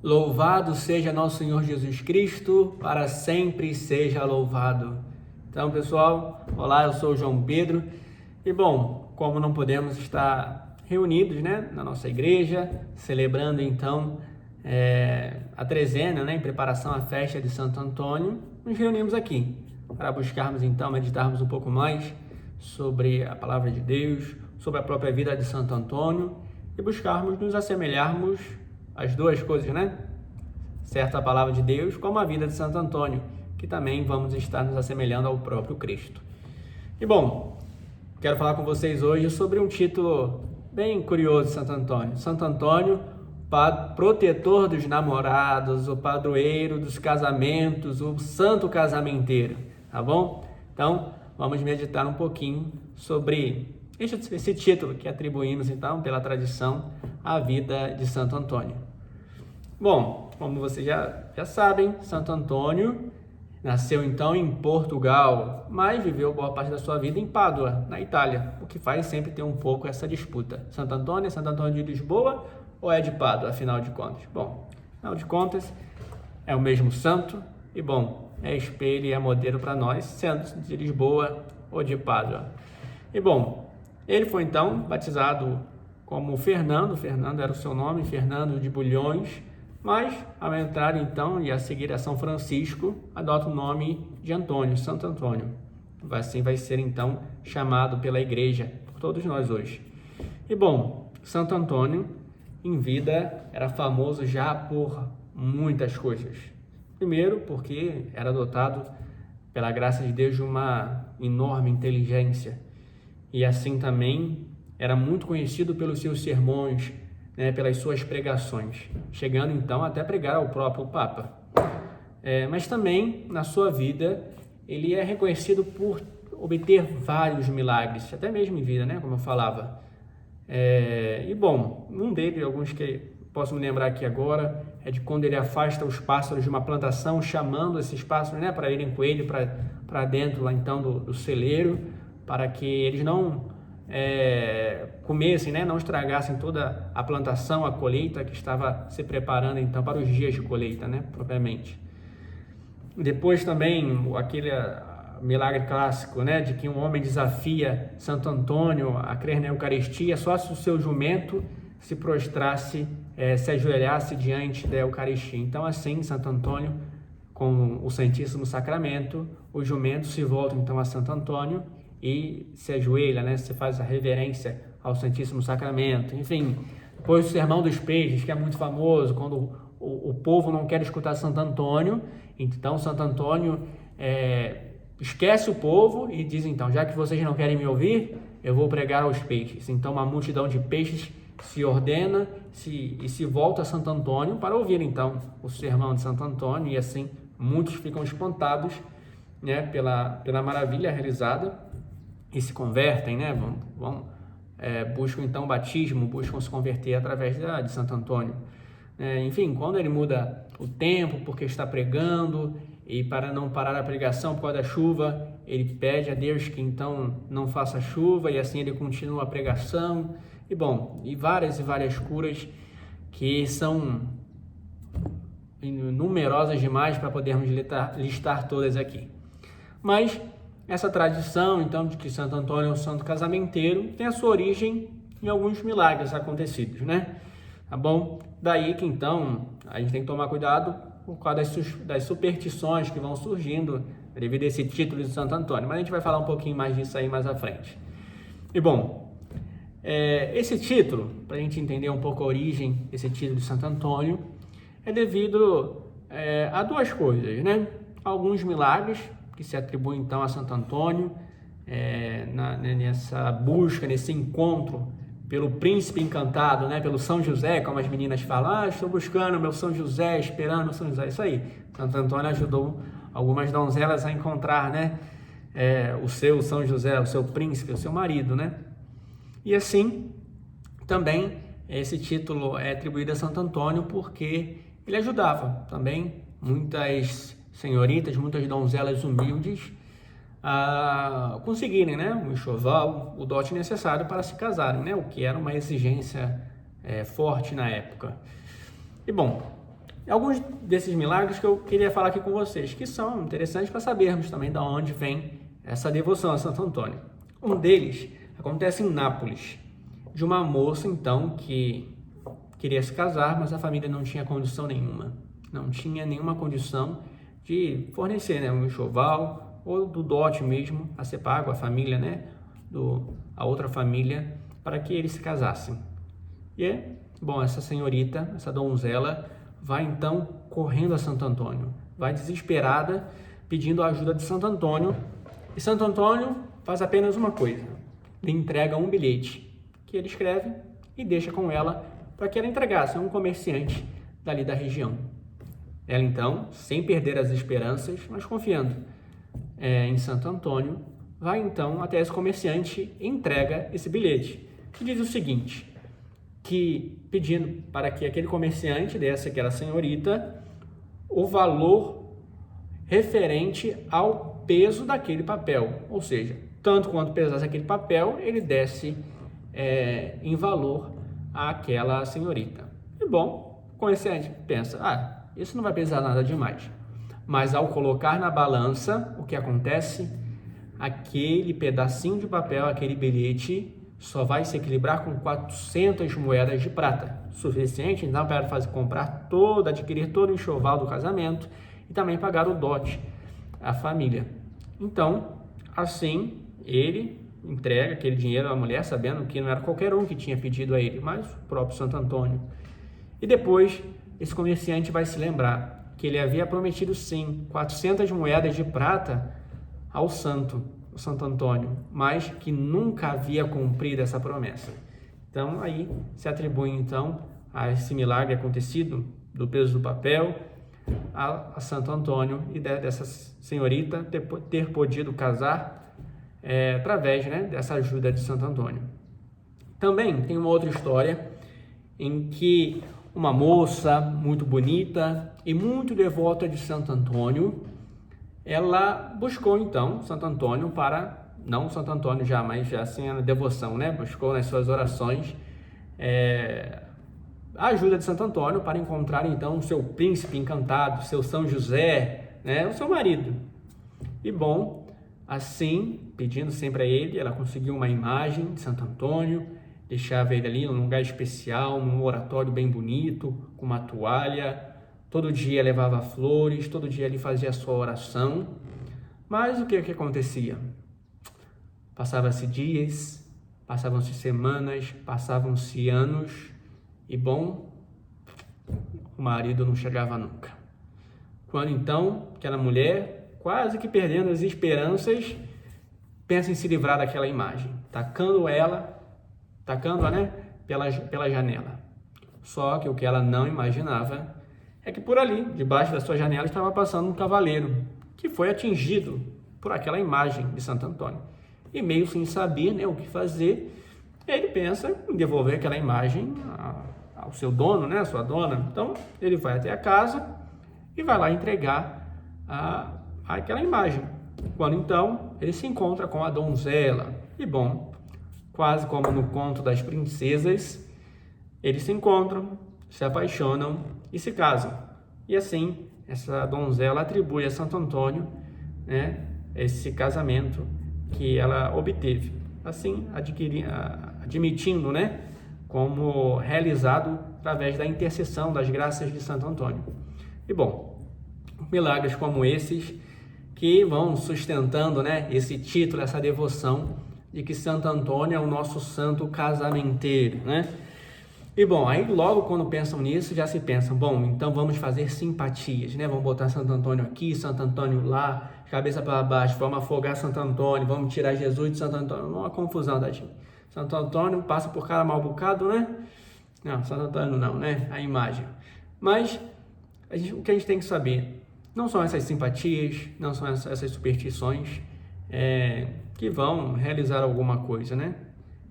Louvado seja nosso Senhor Jesus Cristo, para sempre seja louvado. Então, pessoal, olá, eu sou o João Pedro. E bom, como não podemos estar reunidos, né, na nossa igreja, celebrando então a trezena, né, em preparação à festa de Santo Antônio, nos reunimos aqui para buscarmos então, meditarmos um pouco mais sobre a palavra de Deus, sobre a própria vida de Santo Antônio e buscarmos nos assemelharmos as duas coisas, né? Certo a palavra de Deus, como a vida de Santo Antônio, que também vamos estar nos assemelhando ao próprio Cristo. E bom, quero falar com vocês hoje sobre um título bem curioso de Santo Antônio. Santo Antônio, protetor dos namorados, o padroeiro dos casamentos, o santo casamenteiro, tá bom? Então, vamos meditar um pouquinho sobre esse título que atribuímos, então, pela tradição, à vida de Santo Antônio. Bom, como vocês já sabem, Santo Antônio nasceu, então, em Portugal, mas viveu boa parte da sua vida em Pádua, na Itália, o que faz sempre ter um pouco essa disputa. Santo Antônio é Santo Antônio de Lisboa ou é de Pádua, afinal de contas? Bom, afinal de contas, é o mesmo santo e, bom, é espelho e é modelo para nós, sendo de Lisboa ou de Pádua. E, bom, ele foi, então, batizado como Fernando era o seu nome, Fernando de Bulhões, mas, ao entrar, então, e a seguir a São Francisco, adota o nome de Antônio, Santo Antônio. Assim vai ser, então, chamado pela Igreja, por todos nós hoje. E, bom, Santo Antônio, em vida, era famoso já por muitas coisas. Primeiro, porque era dotado, pela graça de Deus, de uma enorme inteligência. E, assim, também, era muito conhecido pelos seus sermões, né, pelas suas pregações, chegando então até pregar ao próprio Papa. Mas também, na sua vida, ele é reconhecido por obter vários milagres, até mesmo em vida, né, como eu falava. E bom, um deles, alguns que posso me lembrar aqui agora, é de quando ele afasta os pássaros de uma plantação, chamando esses pássaros, né, para irem com ele para dentro lá então do celeiro, para que eles não comessem, né, não estragassem toda a plantação, a colheita que estava se preparando então para os dias de colheita, né, propriamente. Depois também aquele milagre clássico, né, de que um homem desafia Santo Antônio a crer na Eucaristia só se o seu jumento se prostrasse, se ajoelhasse diante da Eucaristia. Então, assim, Santo Antônio, com o Santíssimo Sacramento, o jumento se volta então a Santo Antônio e se ajoelha, né? Se faz a reverência ao Santíssimo Sacramento. Enfim, depois o Sermão dos Peixes, que é muito famoso, quando o povo não quer escutar Santo Antônio, então Santo Antônio esquece o povo e diz, então, já que vocês não querem me ouvir, eu vou pregar aos peixes. Então uma multidão de peixes se ordena e se volta a Santo Antônio para ouvir, então, o sermão de Santo Antônio, e assim muitos ficam espantados, né, pela maravilha realizada, e se convertem, né? Buscam então o batismo, buscam se converter através de Santo Antônio. Enfim, quando ele muda o tempo porque está pregando e para não parar a pregação por causa da chuva, ele pede a Deus que então não faça chuva e assim ele continua a pregação. E bom, e várias curas que são numerosas demais para podermos listar todas aqui. Mas essa tradição, então, de que Santo Antônio é um santo casamenteiro, tem a sua origem em alguns milagres acontecidos, né? Tá bom? Daí que, então, a gente tem que tomar cuidado por causa das superstições que vão surgindo devido a esse título de Santo Antônio. Mas a gente vai falar um pouquinho mais disso aí mais à frente. E, bom, esse título, para a gente entender um pouco a origem desse título de Santo Antônio, é devido a duas coisas, né? Alguns milagres que se atribui então a Santo Antônio, nessa busca, nesse encontro pelo príncipe encantado, né, pelo São José, como as meninas falam, estou buscando meu São José, esperando o São José, isso aí. Santo Antônio ajudou algumas donzelas a encontrar, né, o seu São José, o seu príncipe, o seu marido, né. E assim, também esse título é atribuído a Santo Antônio porque ele ajudava também muitas senhoritas, muitas donzelas humildes a conseguirem, né, o enxoval, o dote necessário para se casarem, né, o que era uma exigência forte na época. E bom, alguns desses milagres que eu queria falar aqui com vocês, que são interessantes para sabermos também de onde vem essa devoção a Santo Antônio. Um deles acontece em Nápoles, de uma moça, então, que queria se casar, mas a família não tinha condição nenhuma. Não tinha nenhuma condição de fornecer, né, um enxoval ou do dote mesmo a ser pago, a família, né, a outra família, para que eles se casassem. E, bom, essa senhorita, essa donzela, vai então correndo a Santo Antônio, vai desesperada, pedindo a ajuda de Santo Antônio, e Santo Antônio faz apenas uma coisa, lhe entrega um bilhete, que ele escreve e deixa com ela para que ela entregasse a um comerciante dali da região. Ela então, sem perder as esperanças, mas confiando em Santo Antônio, vai então até esse comerciante e entrega esse bilhete, que diz o seguinte, que pedindo para que aquele comerciante desse àquela senhorita o valor referente ao peso daquele papel, ou seja, tanto quanto pesasse aquele papel, ele desse em valor àquela senhorita. E bom, o comerciante pensa, isso não vai pesar nada demais. Mas ao colocar na balança, o que acontece? Aquele pedacinho de papel, aquele bilhete, só vai se equilibrar com 400 moedas de prata, suficiente então para adquirir todo o enxoval do casamento e também pagar o dote à família. Então, assim, ele entrega aquele dinheiro à mulher, sabendo que não era qualquer um que tinha pedido a ele, mas o próprio Santo Antônio. E depois, esse comerciante vai se lembrar que ele havia prometido, sim, 400 moedas de prata ao Santo Antônio, mas que nunca havia cumprido essa promessa. Então, aí se atribui, então, a esse milagre acontecido do peso do papel a Santo Antônio e dessa senhorita ter podido casar através, né, dessa ajuda de Santo Antônio. Também tem uma outra história em que uma moça muito bonita e muito devota de Santo Antônio, ela buscou então Santo Antônio não Santo Antônio já, mas já assim a devoção, né? Buscou nas suas orações a ajuda de Santo Antônio para encontrar então o seu príncipe encantado, seu São José, né? O seu marido. E bom, assim, pedindo sempre a ele, ela conseguiu uma imagem de Santo Antônio, deixava ele ali num lugar especial, num oratório bem bonito, com uma toalha. Todo dia levava flores, todo dia ele fazia a sua oração. Mas o que acontecia? Passavam-se dias, passavam-se semanas, passavam-se anos e, bom, o marido não chegava nunca. Quando então, aquela mulher, quase que perdendo as esperanças, pensa em se livrar daquela imagem, tacando-a, né, pela janela. Só que o que ela não imaginava é que por ali, debaixo da sua janela, estava passando um cavaleiro que foi atingido por aquela imagem de Santo Antônio. E meio sem saber, né, o que fazer, ele pensa em devolver aquela imagem ao seu dono, né, a sua dona. Então, ele vai até a casa e vai lá entregar aquela imagem. Quando então, ele se encontra com a donzela. E bom, quase como no conto das princesas, eles se encontram, se apaixonam e se casam. E assim, essa donzela atribui a Santo Antônio, né, esse casamento que ela obteve, assim admitindo, né, como realizado através da intercessão das graças de Santo Antônio. E bom, milagres como esses que vão sustentando, né, esse título, essa devoção de que Santo Antônio é o nosso santo casamenteiro, né? E bom, aí logo quando pensam nisso, já se pensam, bom, então vamos fazer simpatias, né? Vamos botar Santo Antônio aqui, Santo Antônio lá, cabeça para baixo, vamos afogar Santo Antônio, vamos tirar Jesus de Santo Antônio. Uma confusão da gente. Santo Antônio passa por cada mal bocado, né? Não, Santo Antônio não, né? A imagem. Mas o que a gente tem que saber, não são essas simpatias, não são essas superstições que vão realizar alguma coisa, né?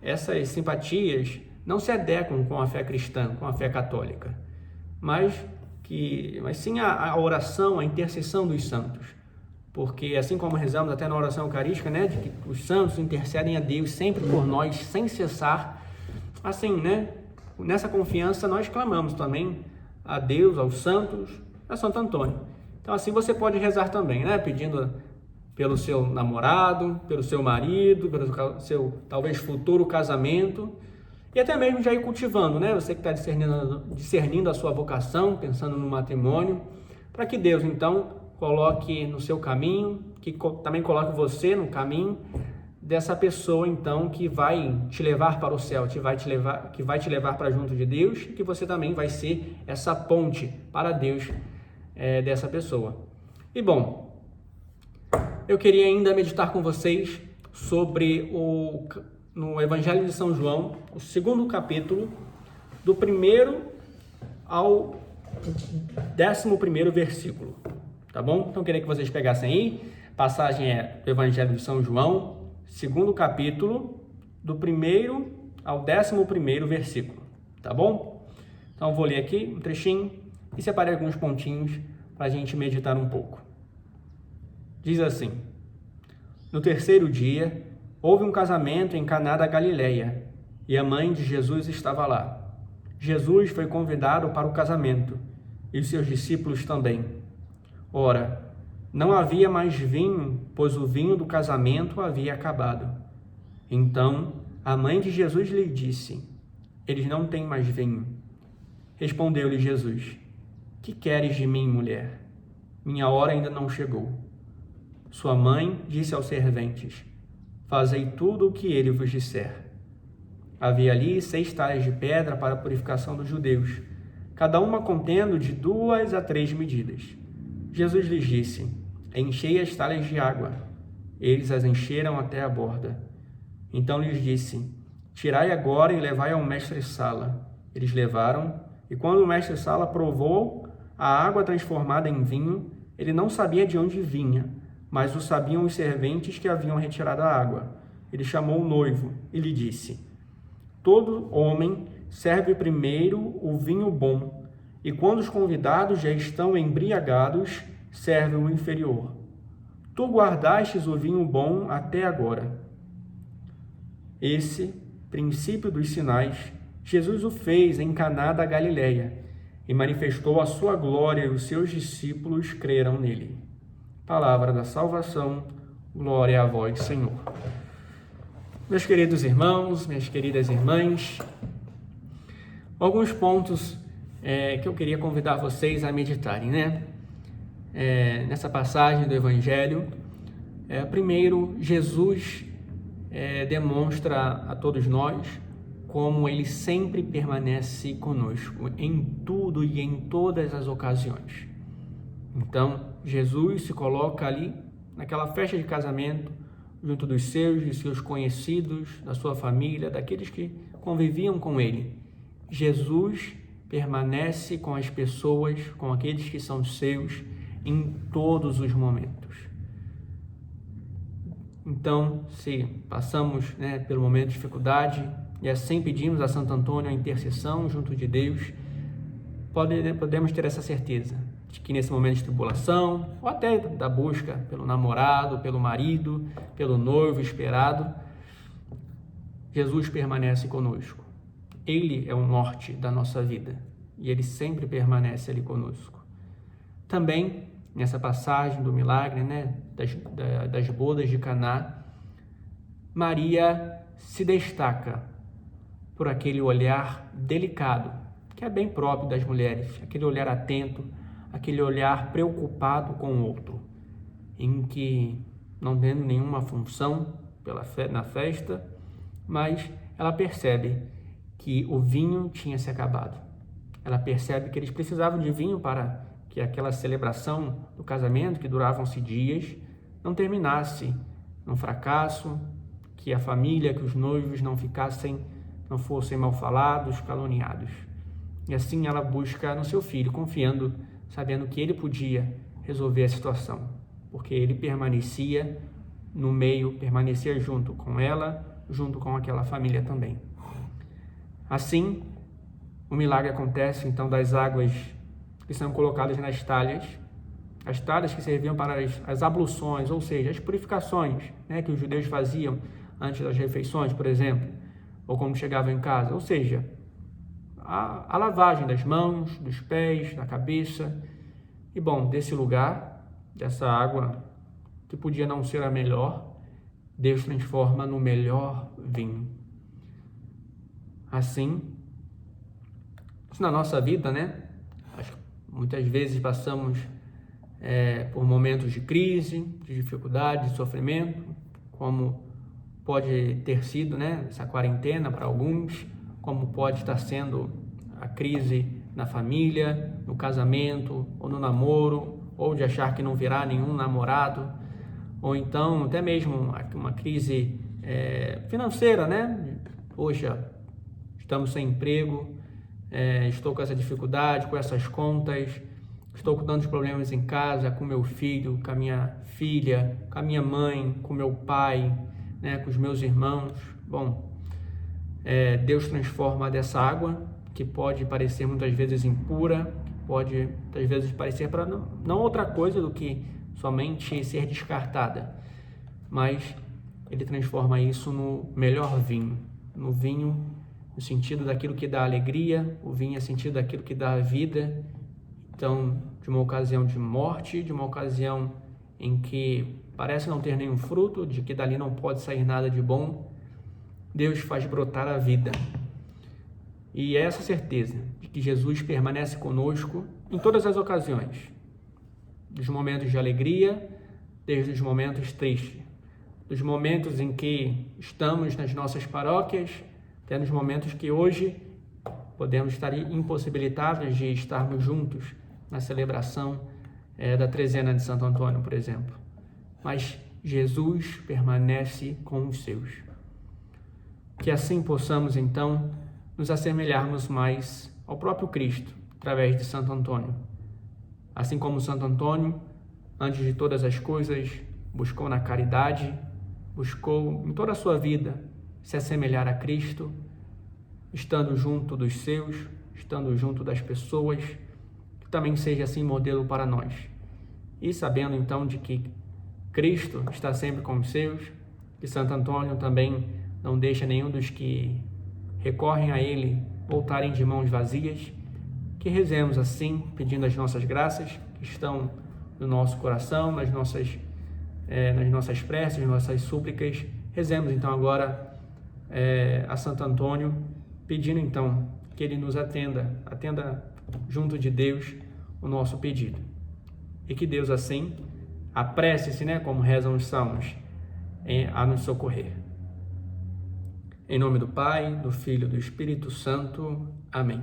Essas simpatias não se adequam com a fé cristã, com a fé católica, mas sim a oração, a intercessão dos santos. Porque assim como rezamos até na oração eucarística, né, de que os santos intercedem a Deus sempre por nós, sem cessar, assim, né, nessa confiança nós clamamos também a Deus, aos santos, a Santo Antônio. Então assim você pode rezar também, né? Pedindo pelo seu namorado, pelo seu marido, pelo seu talvez futuro casamento, e até mesmo já ir cultivando, né? Você que está discernindo a sua vocação, pensando no matrimônio, para que Deus então coloque no seu caminho, que também coloque você no caminho dessa pessoa então que vai te levar para o céu, que vai te levar para junto de Deus, e que você também vai ser essa ponte para Deus dessa pessoa. E bom, eu queria ainda meditar com vocês sobre no Evangelho de São João, o 2º capítulo, do 1º ao 11º versículo, tá bom? Então eu queria que vocês pegassem aí, passagem do Evangelho de São João, 2º capítulo, do 1º ao 11º versículo, tá bom? Então eu vou ler aqui um trechinho e separei alguns pontinhos para a gente meditar um pouco. Diz assim: no 3º dia, houve um casamento em Caná da Galileia, e a mãe de Jesus estava lá. Jesus foi convidado para o casamento, e os seus discípulos também. Ora, não havia mais vinho, pois o vinho do casamento havia acabado. Então, a mãe de Jesus lhe disse: eles não têm mais vinho. Respondeu-lhe Jesus: que queres de mim, mulher? Minha hora ainda não chegou. Sua mãe disse aos serventes: fazei tudo o que ele vos disser. Havia ali 6 talhas de pedra para a purificação dos judeus, cada uma contendo de 2 a 3 medidas. Jesus lhes disse: enchei as talhas de água. Eles as encheram até a borda. Então lhes disse: tirai agora e levai ao mestre-sala. Eles levaram, e quando o mestre-sala provou a água transformada em vinho, ele não sabia de onde vinha, mas o sabiam os serventes que haviam retirado a água. Ele chamou o noivo e lhe disse: todo homem serve primeiro o vinho bom, e quando os convidados já estão embriagados, serve o inferior. Tu guardastes o vinho bom até agora. Esse princípio dos sinais, Jesus o fez em Caná da Galileia, e manifestou a sua glória, e os seus discípulos creram nele. Palavra da salvação, glória a vós, Senhor. Meus queridos irmãos, minhas queridas irmãs, alguns pontos que eu queria convidar vocês a meditarem, né? Nessa passagem do Evangelho, primeiro, Jesus demonstra a todos nós como ele sempre permanece conosco, em tudo e em todas as ocasiões. Então, Jesus se coloca ali, naquela festa de casamento, junto dos seus conhecidos, da sua família, daqueles que conviviam com ele. Jesus permanece com as pessoas, com aqueles que são seus, em todos os momentos. Então, se passamos pelo momento de dificuldade, e assim pedimos a Santo Antônio a intercessão junto de Deus, podemos ter essa certeza de que nesse momento de tribulação, ou até da busca pelo namorado, pelo marido, pelo noivo esperado, Jesus permanece conosco. Ele é o norte da nossa vida e ele sempre permanece ali conosco. Também, nessa passagem do milagre, das bodas de Caná, Maria se destaca por aquele olhar delicado, que é bem próprio das mulheres, aquele olhar atento, aquele olhar preocupado com o outro, em que, não tendo nenhuma função na festa, mas ela percebe que o vinho tinha se acabado. Ela percebe que eles precisavam de vinho para que aquela celebração do casamento, que duravam-se dias, não terminasse num fracasso, que a família, que os noivos não fossem mal falados, caluniados. E assim ela busca no seu filho, confiando, sabendo que ele podia resolver a situação, porque ele permanecia no meio, permanecia junto com ela, junto com aquela família também. Assim, o milagre acontece, então, das águas que são colocadas nas talhas, as talhas que serviam para as abluções, ou seja, as purificações, que os judeus faziam antes das refeições, por exemplo, ou quando chegavam em casa, ou seja, a lavagem das mãos, dos pés, da cabeça. E bom, desse lugar, dessa água que podia não ser a melhor, Deus transforma no melhor vinho. Assim, na nossa vida, né? Muitas vezes passamos por momentos de crise, de dificuldade, de sofrimento, como pode ter sido, né, essa quarentena para alguns, como pode estar sendo a crise na família, no casamento, ou no namoro, ou de achar que não virá nenhum namorado, ou então até mesmo uma crise financeira, né? Poxa, estamos sem emprego, estou com essa dificuldade, com essas contas, estou com tantos problemas em casa, com meu filho, com a minha filha, com a minha mãe, com meu pai, né, com os meus irmãos. Bom, Deus transforma dessa água, que pode parecer muitas vezes impura, pode muitas vezes parecer para não outra coisa do que somente ser descartada, mas Ele transforma isso no melhor vinho, no vinho no sentido daquilo que dá alegria, o vinho é sentido daquilo que dá vida. Então, de uma ocasião de morte, de uma ocasião em que parece não ter nenhum fruto, de que dali não pode sair nada de bom, Deus faz brotar a vida. E é essa certeza de que Jesus permanece conosco em todas as ocasiões, dos momentos de alegria, desde os momentos tristes, dos momentos em que estamos nas nossas paróquias, até nos momentos que hoje podemos estar impossibilitados de estarmos juntos na celebração da trezena de Santo Antônio, por exemplo. Mas Jesus permanece com os seus. Que assim possamos, então, nos assemelharmos mais ao próprio Cristo, através de Santo Antônio. Assim como Santo Antônio, antes de todas as coisas, buscou na caridade, buscou em toda a sua vida se assemelhar a Cristo, estando junto dos seus, estando junto das pessoas, que também seja assim modelo para nós. E sabendo então de que Cristo está sempre com os seus, que Santo Antônio também não deixa nenhum dos que recorrem a Ele voltarem de mãos vazias, que rezemos assim, pedindo as nossas graças, que estão no nosso coração, nas nossas preces, nas nossas súplicas. Rezemos então agora a Santo Antônio, pedindo então que ele nos atenda junto de Deus o nosso pedido. E que Deus assim apresse-se, né, como rezam os salmos, a nos socorrer. Em nome do Pai, do Filho e do Espírito Santo. Amém.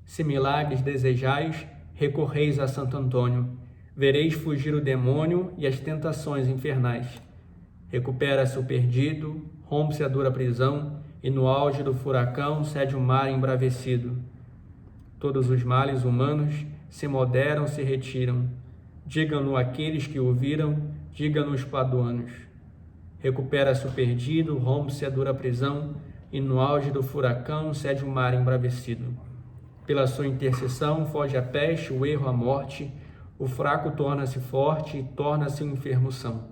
Se milagres desejais, recorreis a Santo Antônio, vereis fugir o demônio e as tentações infernais. Recupera-se o perdido, rompe-se a dura prisão, e no auge do furacão cede o mar embravecido. Todos os males humanos se moderam, se retiram. Digam-no aqueles que ouviram, digam-no os paduanos. Recupera-se o perdido, rompe-se a dura prisão, e no auge do furacão cede o mar embravecido. Pela sua intercessão foge a peste, o erro, a morte, o fraco torna-se forte e torna-se um enfermo são.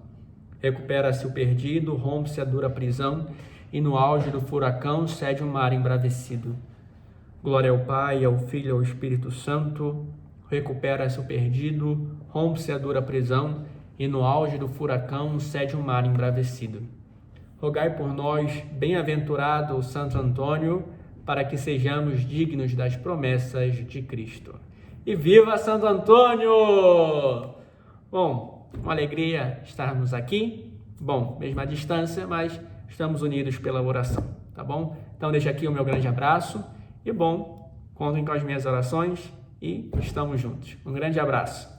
Recupera-se o perdido, rompe-se a dura prisão, e no auge do furacão cede o mar embravecido. Glória ao Pai, ao Filho e ao Espírito Santo. Recupera-se o perdido, rompe-se a dura prisão, e no auge do furacão cede o mar embravecido. Rogai por nós, bem-aventurado Santo Antônio, para que sejamos dignos das promessas de Cristo. E viva Santo Antônio! Bom, uma alegria estarmos aqui. Bom, mesma distância, mas estamos unidos pela oração, tá bom? Então deixo aqui o meu grande abraço e bom, contem com as minhas orações e estamos juntos. Um grande abraço.